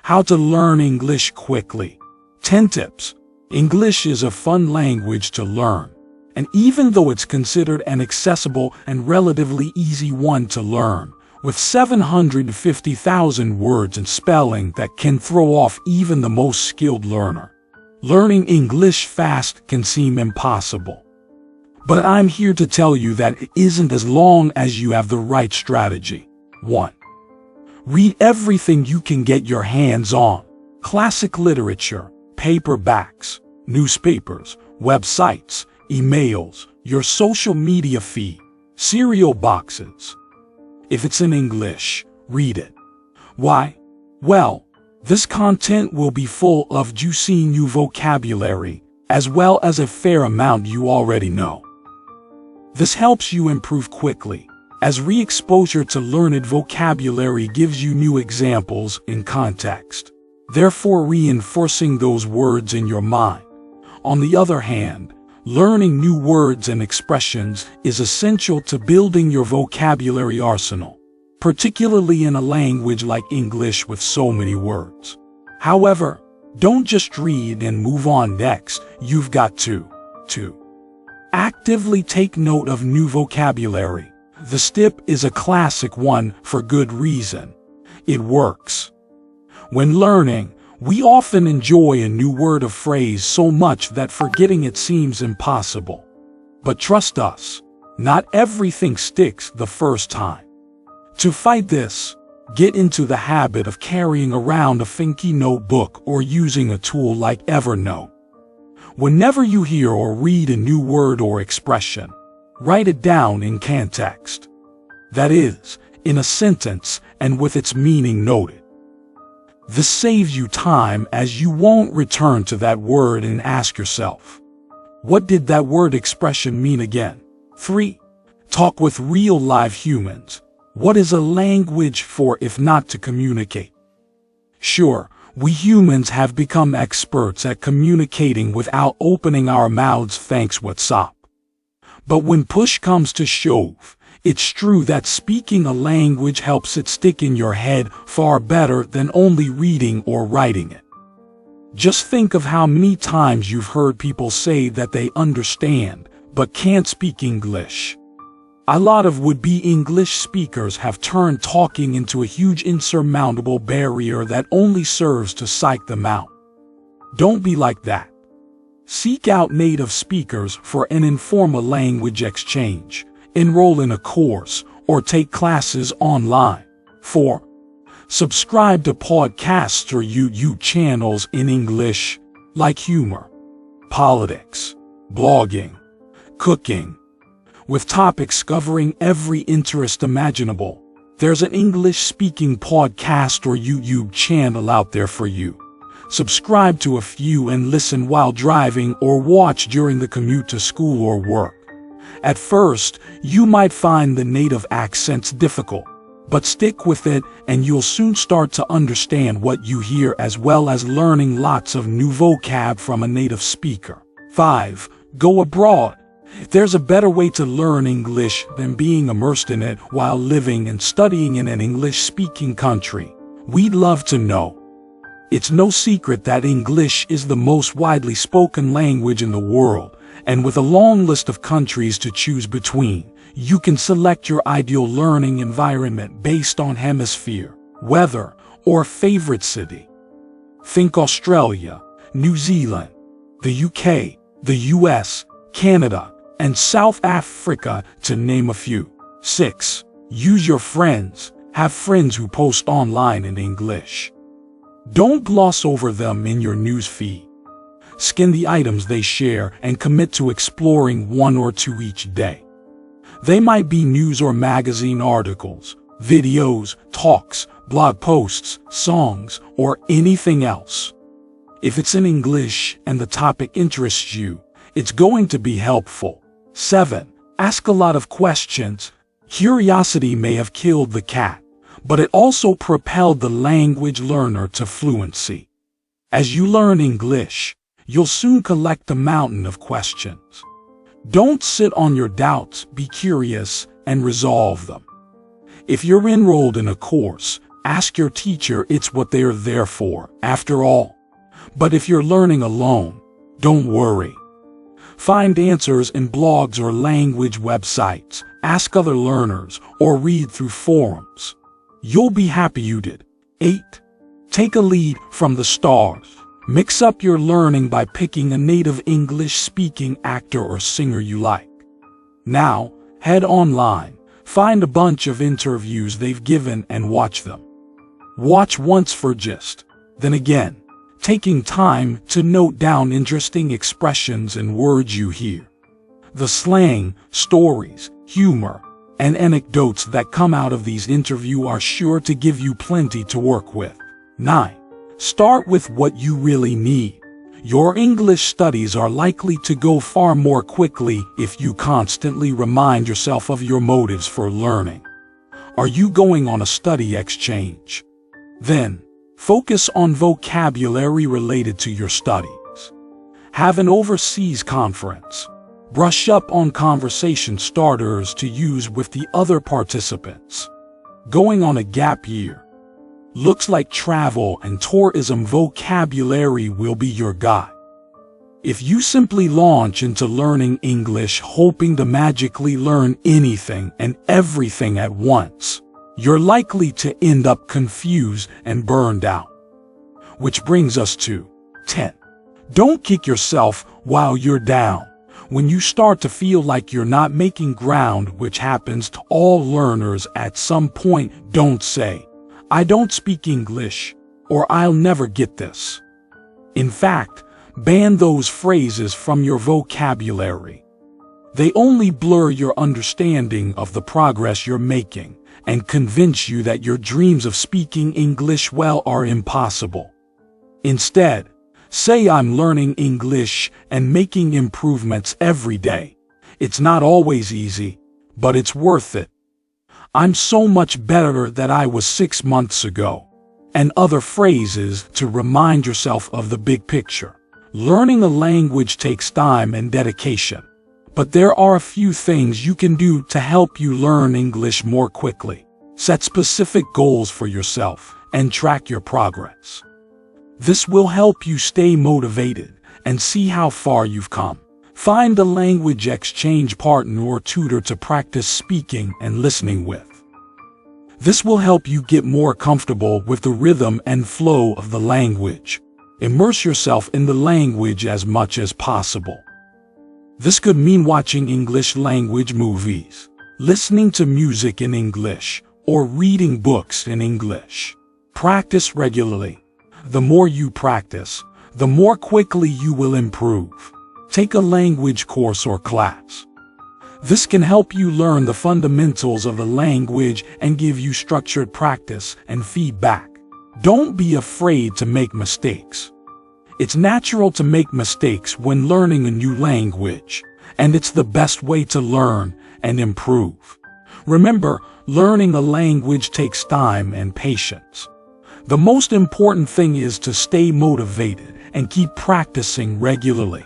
How to learn English quickly. 10 tips. English is a fun language to learn. And even though it's considered an accessible and relatively easy one to learn, with 750,000 words and spelling that can throw off even the most skilled learner, learning English fast can seem impossible. But I'm here to tell you that it isn't as long as you have the right strategy. 1. Read everything you can get your hands on. Classic literature, paperbacks, newspapers, websites, emails, your social media feed, cereal boxes. If it's in English, read it. Why? Well, this content will be full of juicy new vocabulary, as well as a fair amount you already know. This helps you improve quickly, as re-exposure to learned vocabulary gives you new examples in context, therefore reinforcing those words in your mind. On the other hand, learning new words and expressions is essential to building your vocabulary arsenal, particularly in a language like English with so many words. However, don't just read and move on next. You've got to actively take note of new vocabulary. The stip is a classic one for good reason. It works. When learning, we often enjoy a new word or phrase so much that forgetting it seems impossible. But trust us, not everything sticks the first time. To fight this, get into the habit of carrying around a funky notebook or using a tool like Evernote. Whenever you hear or read a new word or expression, write it down in context. That is, in a sentence and with its meaning noted. This saves you time, as you won't return to that word and ask yourself, what did that word expression mean again? 3. Talk with real live humans. What is a language for if not to communicate? Sure, we humans have become experts at communicating without opening our mouths, thanks WhatsApp. But when push comes to shove, it's true that speaking a language helps it stick in your head far better than only reading or writing it. Just think of how many times you've heard people say that they understand but can't speak English. A lot of would-be English speakers have turned talking into a huge insurmountable barrier that only serves to psych them out. Don't be like that. Seek out native speakers for an informal language exchange. Enroll in a course or take classes online. 4. Subscribe to podcasts or YouTube channels in English, like humor, politics, blogging, cooking, with topics covering every interest imaginable. There's an English-speaking podcast or YouTube channel out there for you. Subscribe to a few and listen while driving or watch during the commute to school or work. At first, you might find the native accents difficult, but stick with it and you'll soon start to understand what you hear, as well as learning lots of new vocab from a native speaker. 5. Go abroad. There's a better way to learn English than being immersed in it while living and studying in an English-speaking country. We'd love to know. It's no secret that English is the most widely spoken language in the world, and with a long list of countries to choose between, you can select your ideal learning environment based on hemisphere, weather, or favorite city. Think Australia, New Zealand, the UK, the US, Canada, and South Africa, to name a few. 6. Use your friends. Have friends who post online in English. Don't gloss over them in your news feed. Scan the items they share and commit to exploring one or two each day. They might be news or magazine articles, videos, talks, blog posts, songs, or anything else. If it's in English and the topic interests you, it's going to be helpful. 7. Ask a lot of questions. Curiosity may have killed the cat, but it also propelled the language learner to fluency. As you learn English, you'll soon collect a mountain of questions. Don't sit on your doubts, be curious, and resolve them. If you're enrolled in a course, Ask your teacher, it's what they're there for, after all. But if you're learning alone, don't worry. Find answers in blogs or language websites, ask other learners, or read through forums. You'll be happy you did. 8. Take a lead from the stars. Mix up your learning by picking a native English-speaking actor or singer you like. Now, head online, find a bunch of interviews they've given and watch them. Watch once for gist, then again, taking time to note down interesting expressions and words you hear. The slang, stories, humor, and anecdotes that come out of these interviews are sure to give you plenty to work with. 9. Start with what you really need. Your English studies are likely to go far more quickly if you constantly remind yourself of your motives for learning. Are you going on a study exchange? Then, focus on vocabulary related to your studies. Have an overseas conference. Brush up on conversation starters to use with the other participants. Going on a gap year. Looks like travel and tourism vocabulary will be your guide. If you simply launch into learning English hoping to magically learn anything and everything at once, you're likely to end up confused and burned out. Which brings us to 10. Don't kick yourself while you're down. When you start to feel like you're not making ground, which happens to all learners at some point, don't say, "I don't speak English," or "I'll never get this." In fact, ban those phrases from your vocabulary. They only blur your understanding of the progress you're making and convince you that your dreams of speaking English well are impossible. Instead, say, "I'm learning English and making improvements every day. It's not always easy, but it's worth it. I'm so much better than I was 6 months ago," and other phrases to remind yourself of the big picture. Learning a language takes time and dedication, but there are a few things you can do to help you learn English more quickly. Set specific goals for yourself and track your progress. This will help you stay motivated and see how far you've come. Find a language exchange partner or tutor to practice speaking and listening with. This will help you get more comfortable with the rhythm and flow of the language. Immerse yourself in the language as much as possible. This could mean watching English language movies, listening to music in English, or reading books in English. Practice regularly. The more you practice, the more quickly you will improve. Take a language course or class. This can help you learn the fundamentals of the language and give you structured practice and feedback. Don't be afraid to make mistakes. It's natural to make mistakes when learning a new language, and it's the best way to learn and improve. Remember, learning a language takes time and patience. The most important thing is to stay motivated and keep practicing regularly.